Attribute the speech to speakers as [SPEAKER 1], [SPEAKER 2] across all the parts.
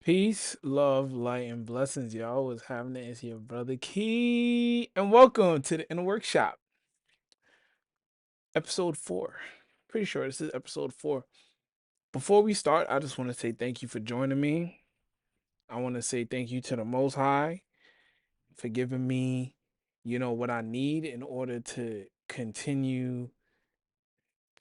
[SPEAKER 1] Peace, love, light, and blessings, y'all. What's happening? It's your brother Key, and welcome to the Inner Workshop, episode 4. Pretty sure this is episode 4. Before we start, I just want to say thank you for joining me. I want to say thank you to the Most High for giving me, what I need in order to continue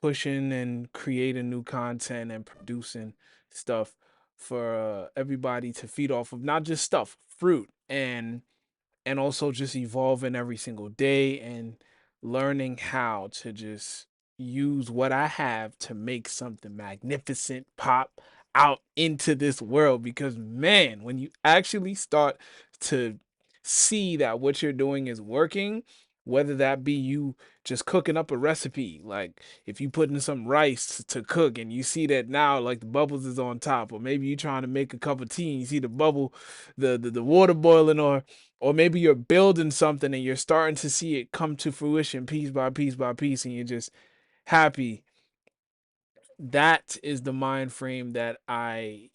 [SPEAKER 1] pushing and creating new content and producing stuff for everybody to feed off of, not just stuff, fruit and also just evolving every single day and learning how to just use what I have to make something magnificent pop out into this world. Because man, when you actually start to see that what you're doing is working, whether that be you just cooking up a recipe, like if you put in some rice to cook and you see that now like the bubbles is on top, or maybe you're trying to make a cup of tea and you see the bubble, the water boiling, or maybe you're building something and you're starting to see it come to fruition piece by piece by piece, and you're just happy. That is the mind frame that I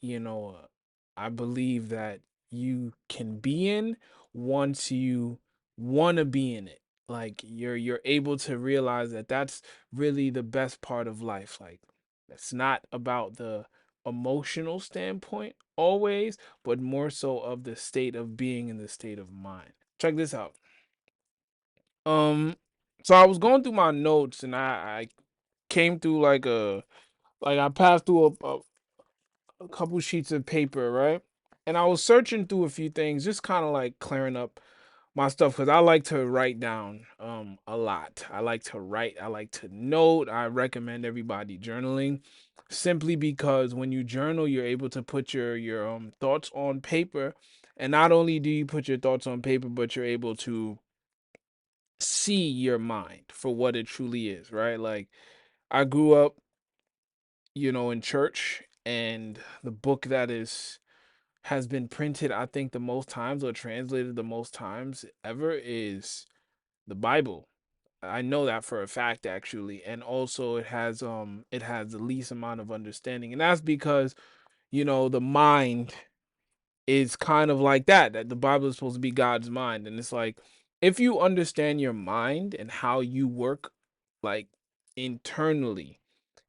[SPEAKER 1] believe that you can be in once you want to be in it. Like you're able to realize that that's really the best part of life. Like it's not about the emotional standpoint always, but more so of the state of being in the state of mind. Check this out. Um, so I was going through my notes and I came through like I passed through a couple sheets of paper, right? And I was searching through a few things, just kind of like clearing up my stuff because I like to write down a lot. I like to write, I like to note. I recommend everybody journaling simply because when you journal, you're able to put your thoughts on paper. And not only do you put your thoughts on paper, but you're able to see your mind for what it truly is, right? Like I grew up, in church, and the book that is has been printed, I think, the most times or translated the most times ever is the Bible. I know that for a fact actually. And also it has the least amount of understanding. And that's because, the mind is kind of like that the Bible is supposed to be God's mind. And it's like if you understand your mind and how you work like internally,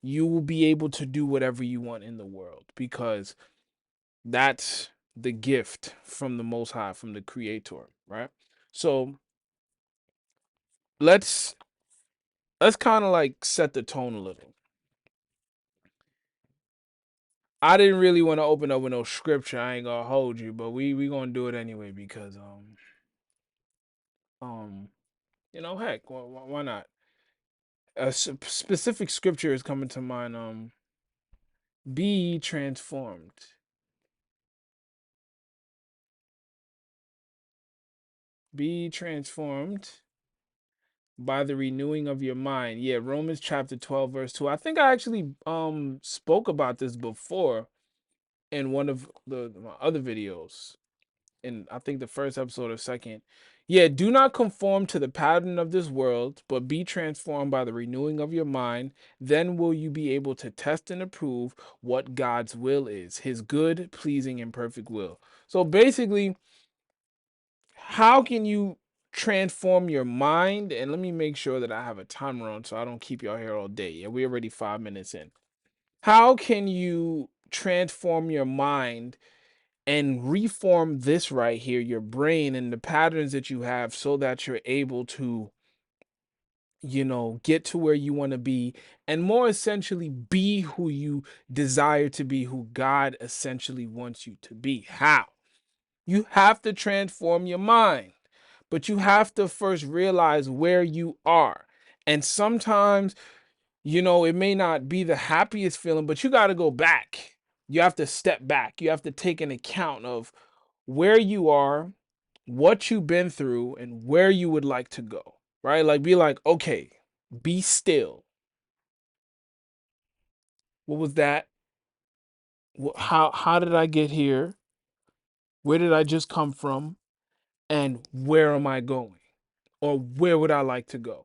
[SPEAKER 1] you will be able to do whatever you want in the world because that's the gift from the Most High, from the Creator, right? So let's let's kind of like set the tone a little. I didn't really want to open up with no scripture. I ain't gonna hold you, but we gonna do it anyway because um heck, why not? A specific scripture is coming to mind. Be ye transformed. Be ye transformed by the renewing of your mind. Yeah, Romans chapter 12 verse 2. I think I actually spoke about this before in one of my other videos. In I think the first episode or second. Yeah, do not conform to the pattern of this world, but be transformed by the renewing of your mind. Then will you be able to test and approve what God's will is, his good, pleasing, and perfect will. So basically, how can you transform your mind? And let me make sure that I have a timer on so I don't keep y'all here all day. Yeah, we're already 5 minutes in. How can you transform your mind and reform this right here, your brain and the patterns that you have, so that you're able to, get to where you want to be and more essentially be who you desire to be, who God essentially wants you to be? How? You have to transform your mind, but you have to first realize where you are. And sometimes, it may not be the happiest feeling, but you got to go back. You have to step back. You have to take an account of where you are, what you've been through, and where you would like to go, right? Like, be like, okay, be still. What was that? How did I get here? Where did I just come from? And where am I going? Or where would I like to go?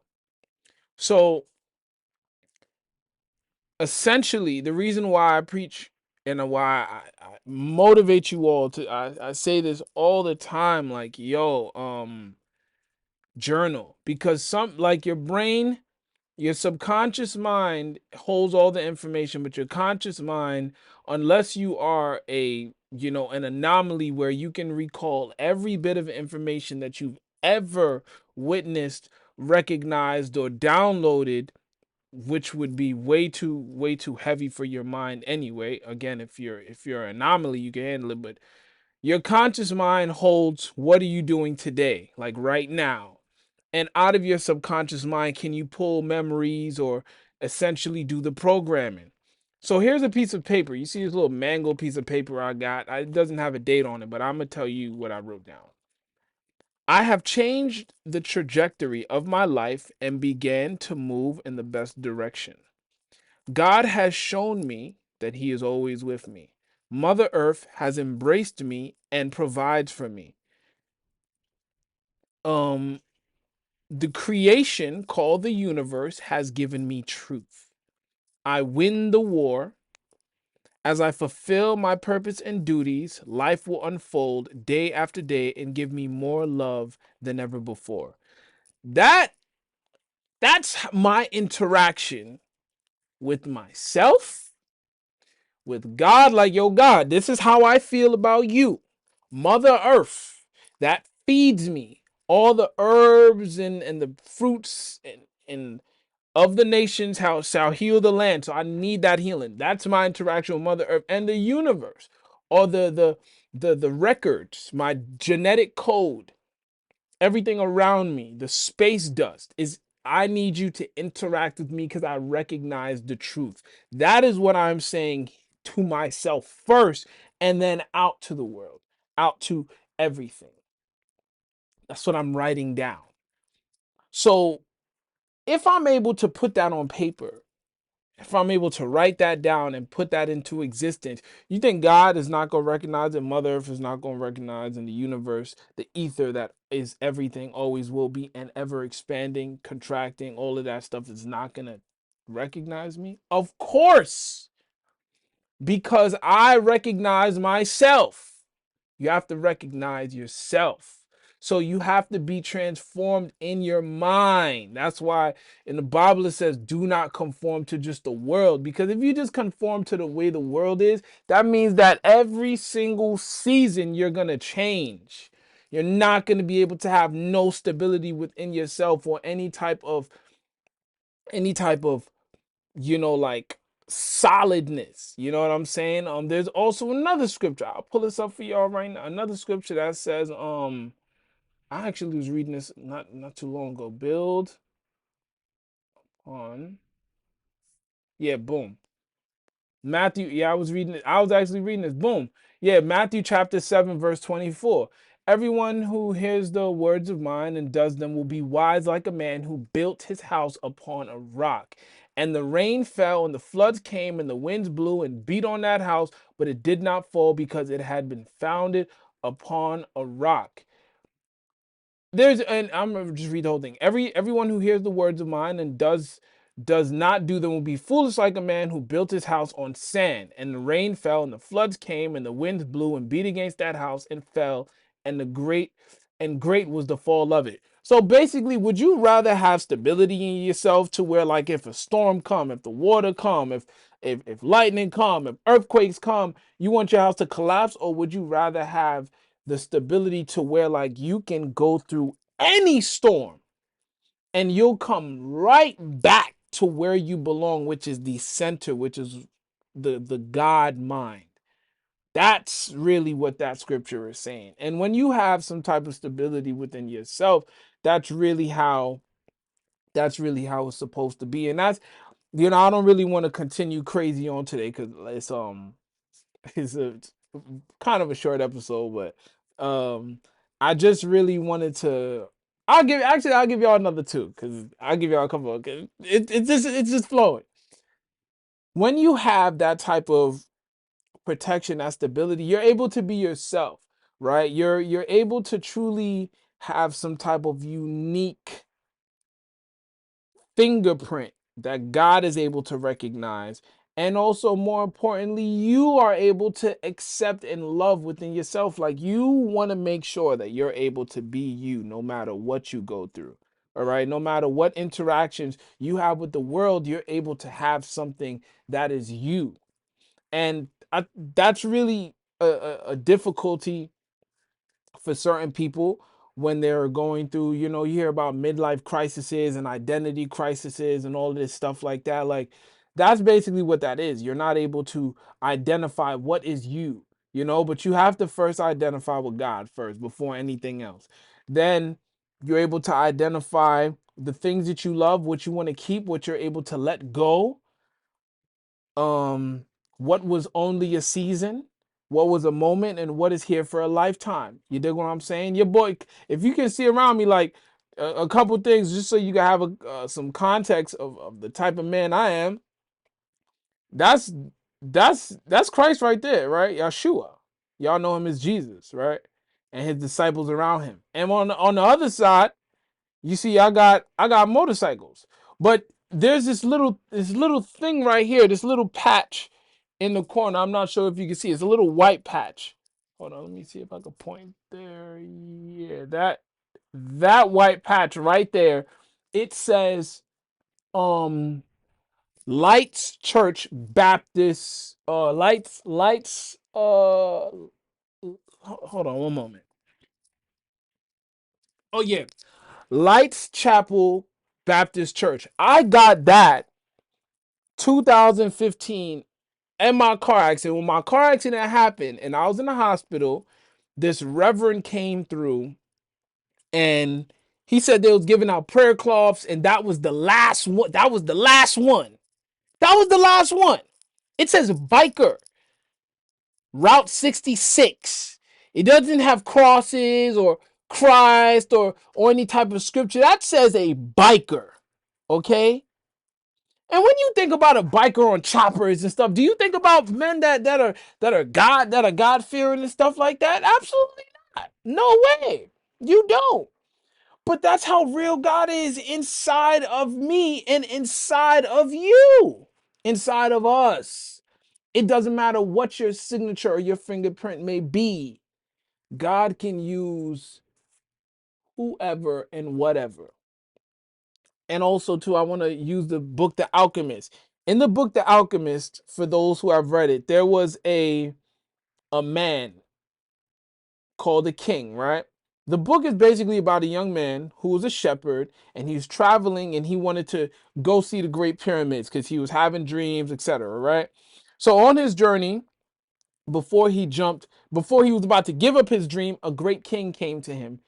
[SPEAKER 1] So essentially, the reason why I preach and why I motivate you all to, I say this all the time, like, yo, journal, because some, like, your brain, your subconscious mind holds all the information, but your conscious mind, unless you are a, an anomaly where you can recall every bit of information that you've ever witnessed, recognized, or downloaded, which would be way too heavy for your mind anyway. Again, if you're an anomaly, you can handle it, but your conscious mind holds, what are you doing today, like right now? And out of your subconscious mind, can you pull memories or essentially do the programming? So here's a piece of paper. You see this little mango piece of paper I got? It doesn't have a date on it, but I'm going to tell you what I wrote down. I have changed the trajectory of my life and began to move in the best direction. God has shown me that He is always with me. Mother Earth has embraced me and provides for me. Um, the creation called the universe has given me truth. I win the war. As I fulfill my purpose and duties, life will unfold day after day and give me more love than ever before. That that's my interaction with myself, with God. Like, yo, God, this is how I feel about you. Mother Earth, that feeds me all the herbs and the fruits and of the nations how shall heal the land. So I need that healing. That's my interaction with Mother Earth and the universe, or the records, my genetic code, everything around me, the space dust is. I need you to interact with me because I recognize the truth. That is what I'm saying to myself first, and then out to the world, out to everything. That's what I'm writing down. So if I'm able to put that on paper, if I'm able to write that down and put that into existence, you think God is not going to recognize it? Mother Earth is not going to recognize in the universe, the ether that is everything, always will be, and ever expanding, contracting, all of that stuff is not going to recognize me? Of course, because I recognize myself. You have to recognize yourself. So you have to be transformed in your mind. That's why in the Bible it says, do not conform to just the world. Because if you just conform to the way the world is, that means that every single season you're going to change. You're not going to be able to have no stability within yourself or any type of like solidness. You know what I'm saying? There's also another scripture. I'll pull this up for y'all right now. Another scripture that says, I actually was reading this not too long ago. Build on, yeah, boom. Matthew, yeah, I was reading it. I was actually reading this. Boom. Yeah, Matthew chapter 7, verse 24. Everyone who hears the words of mine and does them will be wise like a man who built his house upon a rock. And the rain fell, and the floods came, and the winds blew and beat on that house, but it did not fall because it had been founded upon a rock. And I'm gonna just read the whole thing. Everyone who hears the words of mine and does not do them will be foolish like a man who built his house on sand, and the rain fell, and the floods came, and the winds blew and beat against that house and fell, and the great was the fall of it. So basically, would you rather have stability in yourself to where, like, if a storm come, if the water come, if lightning come, if earthquakes come, you want your house to collapse, or would you rather have the stability to where, like, you can go through any storm and you'll come right back to where you belong, which is the center, which is the God mind? That's really what that scripture is saying. And when you have some type of stability within yourself, that's really how it's supposed to be. And that's, I don't really want to continue crazy on today because it's a kind of a short episode, but I just really wanted to. I'll give y'all another two because I'll give y'all a couple. It's just flowing. When you have that type of protection, that stability, you're able to be yourself, right? You're able to truly have some type of unique fingerprint that God is able to recognize, And also, more importantly, you are able to accept and love within yourself. Like, you want to make sure that you're able to be you no matter what you go through. All right. No matter what interactions you have with the world, you're able to have something that is you. And that's really a difficulty for certain people when they're going through, you hear about midlife crises and identity crises and all of this stuff like that. Like, that's basically what that is. You're not able to identify what is you, but you have to first identify with God first before anything else. Then you're able to identify the things that you love, what you want to keep, what you're able to let go, um what was only a season, what was a moment, and what is here for a lifetime. You dig what I'm saying? Your boy, if you can see around me, like a couple things, just so you can have some context of the type of man I am. That's that's Christ right there, right? Yeshua. Y'all know him as Jesus, right? And his disciples around him. And on the other side, you see, I got motorcycles, but there's this little thing right here, this little patch in the corner. I'm not sure if you can see. It's a little white patch. Hold on, let me see if I can point there. Yeah, that white patch right there. It says um Lights Church Baptist. Lights. Hold on one moment. Oh yeah, Lights Chapel Baptist Church. I got that 2015 in my car accident. When my car accident happened and I was in the hospital, this reverend came through and he said they was giving out prayer cloths, and that was the last one. That was the last one. That was the last one. It says biker, Route 66. It doesn't have crosses or Christ or any type of scripture. That says a biker. Okay? And when you think about a biker on choppers and stuff, do you think about men that are God fearing and stuff like that? Absolutely not. No way. You don't. But that's how real God is inside of me and inside of you, inside of us. It doesn't matter what your signature or your fingerprint may be. God can use whoever and whatever. And also, too, I want to use the book The Alchemist. In the book The Alchemist, for those who have read it, there was a man called the king, right? The book is basically about a young man who was a shepherd, and he's traveling and he wanted to go see the Great Pyramids because he was having dreams, etc., right? So on his journey, before he was about to give up his dream, a great king came to him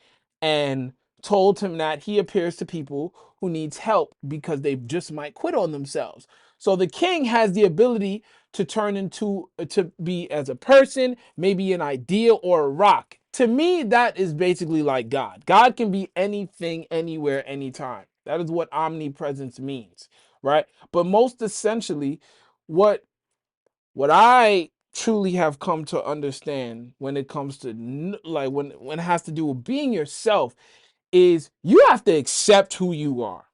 [SPEAKER 1] and told him that he appears to people who needs help because they just might quit on themselves. So the king has the ability to turn into to be as a person, maybe an idea or a rock. To me, that is basically like God. God can be anything, anywhere, anytime. That is what omnipresence means, right? But most essentially, what what I truly have come to understand when it comes to like when it has to do with being yourself is you have to accept who you are.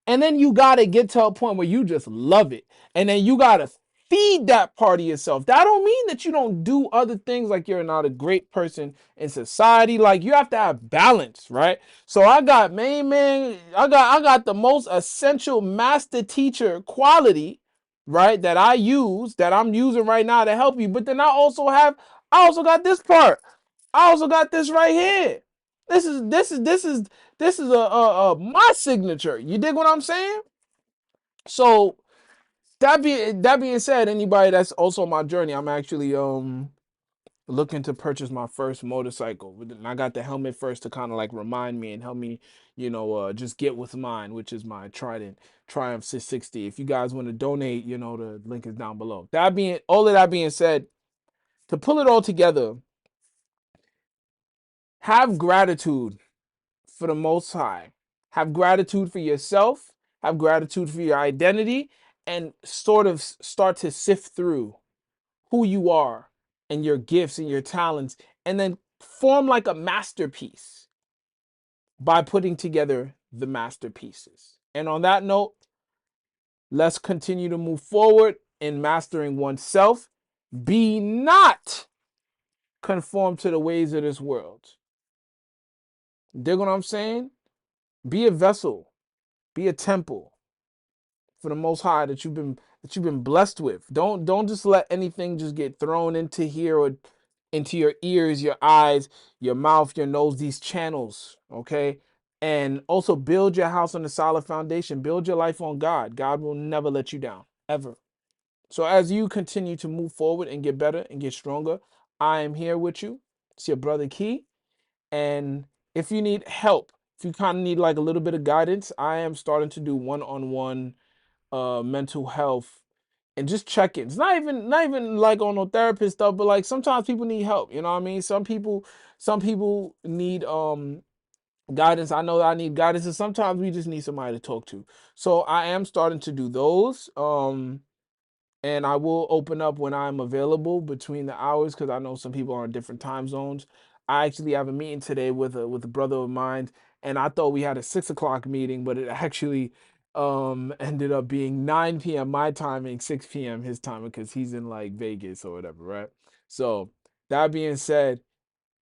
[SPEAKER 1] And then you got to get to a point where you just love it. And then you got to feed that part of yourself. That don't mean that you don't do other things, like you're not a great person in society. Like, you have to have balance, right? So I got I got the most essential master teacher quality, right? That I'm using right now to help you. But then I also got this part. I also got this right here. This is my signature. You dig what I'm saying? So that being said, anybody that's also on my journey, I'm actually looking to purchase my first motorcycle. And I got the helmet first to kind of like remind me and help me, just get with mine, which is my Trident Triumph 660. If you guys want to donate, the link is down below. All of that being said, to pull it all together, have gratitude for the Most High. Have gratitude for yourself. Have gratitude for your identity, and sort of start to sift through who you are and your gifts and your talents, and then form like a masterpiece by putting together the masterpieces. And on that note, let's continue to move forward in mastering oneself. Be not conformed to the ways of this world. Dig what I'm saying? Be a vessel, be a temple for the Most High that you've been blessed with. Don't just let anything just get thrown into here or into your ears, your eyes, your mouth, your nose, these channels, okay? And also build your house on a solid foundation. Build your life on God. God will never let you down, ever. So as you continue to move forward and get better and get stronger, I am here with you. It's your brother Key. And if you need help, if you kind of need like a little bit of guidance, I am starting to do one-on-one mental health and just check-ins. Not even like on no therapist stuff, but like sometimes people need help. You know what I mean? Some people need guidance. I know I need guidance, and sometimes we just need somebody to talk to. So I am starting to do those. And I will open up when I'm available between the hours because I know some people are in different time zones. I actually have a meeting today with a brother of mine, and I thought we had a 6 o'clock meeting, but it actually ended up being 9 p.m. my timing, 6 p.m. his time because he's in like Vegas or whatever, right? So that being said,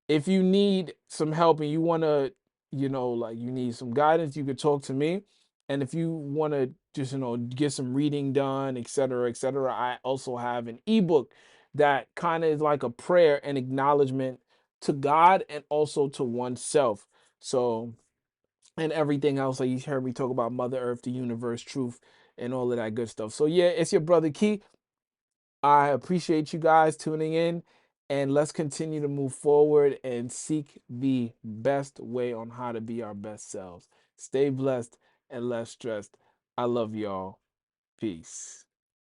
[SPEAKER 1] if you need some help and you want to, like you need some guidance, you could talk to me. And if you want to just, get some reading done, et cetera, I also have an ebook that kind of is like a prayer and acknowledgement to God and also to oneself. So, and everything else, like you heard me talk about Mother Earth, the universe, truth, and all of that good stuff. So, yeah, it's your brother Key. I appreciate you guys tuning in, and let's continue to move forward and seek the best way on how to be our best selves. Stay blessed and less stressed. I love y'all. Peace.